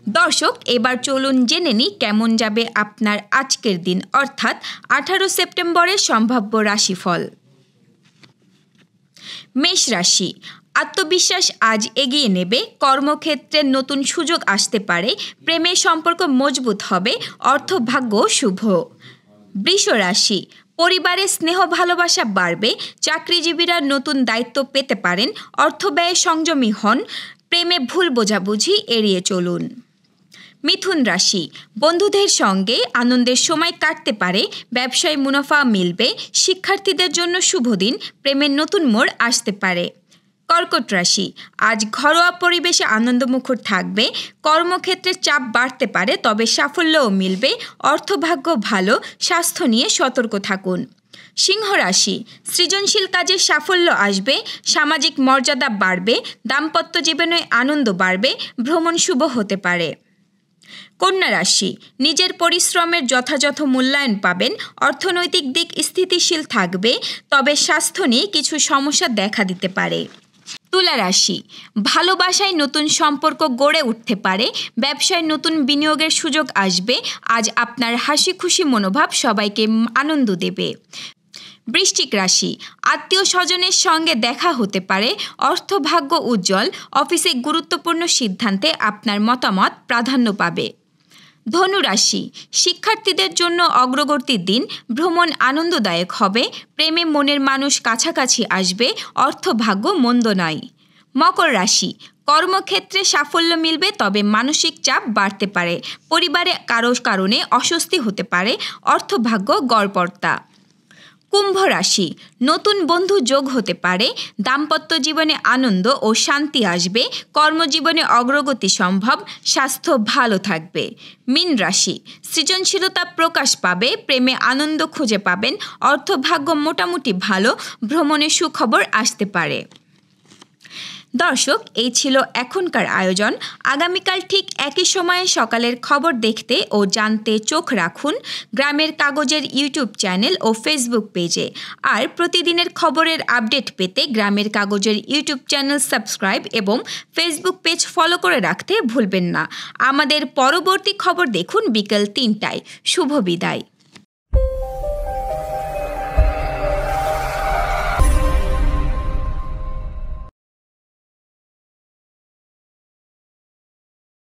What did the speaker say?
দর্শক, এবার চলুন জেনে নিই কেমন যাবে আপনার আজকের দিন, অর্থাৎ 18 সেপ্টেম্বরের সম্ভাব্য রাশিফল। মেষ রাশি, আত্মবিশ্বাস আজ এগিয়ে নেবে। কর্মক্ষেত্রে নতুন সুযোগ আসতে পারে। প্রেমের সম্পর্ক মজবুত হবে। অর্থভাগ্য শুভ। বৃষ রাশি, পরিবারে স্নেহ ভালোবাসা বাড়বে। চাকরিজীবীরা নতুন দায়িত্ব পেতে পারেন। অর্থ ব্যয়ে সংযমী হন। প্রেমে ভুল বোঝাবুঝি এড়িয়ে চলুন। মিথুন রাশি, বন্ধুদের সঙ্গে আনন্দের সময় কাটতে পারে। ব্যবসায় মুনাফা মিলবে। শিক্ষার্থীদের জন্য শুভ দিন। প্রেমের নতুন মোড় আসতে পারে। কর্কট রাশি, আজ ঘরোয়া পরিবেশে আনন্দমুখর থাকবে। কর্মক্ষেত্রে চাপ বাড়তে পারে, তবে সাফল্যও মিলবে। অর্থভাগ্য ভালো। স্বাস্থ্য নিয়ে সতর্ক থাকুন। সিংহ রাশি, সৃজনশীল কাজে সাফল্য আসবে। সামাজিক মর্যাদা বাড়বে। দাম্পত্য জীবনে আনন্দ বাড়বে। ভ্রমণ শুভ হতে পারে। কন্যা রাশি, নিজের পরিশ্রমের যথাযথ মূল্যায়ন পাবেন। অর্থনৈতিক দিক স্থিতিশীল থাকবে, তবে স্বাস্থ্য নিয়ে কিছু সমস্যা দেখা দিতে পারে। তুলা রাশি, ভালোবাসায় নতুন সম্পর্ক গড়ে উঠতে পারে। ব্যবসায় নতুন বিনিয়োগের সুযোগ আসবে। আজ আপনার হাসি খুশি মনোভাব সবাইকে আনন্দ দেবে। বৃশ্চিক রাশি, আত্মীয় স্বজনের সঙ্গে দেখা হতে পারে। অর্থভাগ্য উজ্জ্বল। অফিসে গুরুত্বপূর্ণ সিদ্ধান্তে আপনার মতামত প্রাধান্য পাবে। ধনু রাশি, শিক্ষার্থীদের জন্য অগ্রগতির দিন। ভ্রমণ আনন্দদায়ক হবে। প্রেমে মনের মানুষ কাছাকাছি আসবে। অর্থভাগ্য মন্দ নয়। মকর রাশি, কর্মক্ষেত্রে সাফল্য মিলবে, তবে মানসিক চাপ বাড়তে পারে। পরিবারে কারো কারণে অস্বস্তি হতে পারে। অর্থভাগ্য গড়পড়তা। কুম্ভ রাশি, নতুন বন্ধু যোগ হতে পারে। দাম্পত্য জীবনে আনন্দ ও শান্তি আসবে। কর্মজীবনে অগ্রগতি সম্ভব। স্বাস্থ্য ভালো থাকবে। মীন রাশি, সৃজনশীলতা প্রকাশ পাবে। প্রেমে আনন্দ খুঁজে পাবেন। অর্থভাগ্য মোটামুটি ভালো। ভ্রমণে সুখবর আসতে পারে। দর্শক, এই ছিল এখনকার আয়োজন। আগামীকাল ঠিক একই সময়ে সকালের খবর দেখতে ও জানতে চোখ রাখুন গ্রামের কাগজের ইউটিউব চ্যানেল ও ফেসবুক পেজে। আর প্রতিদিনের খবরের আপডেট পেতে গ্রামের কাগজের ইউটিউব চ্যানেল সাবস্ক্রাইব এবং ফেসবুক পেজ ফলো করে রাখতে ভুলবেন না। আমাদের পরবর্তী খবর দেখুন বিকেল 3টায়। শুভ বিদায়।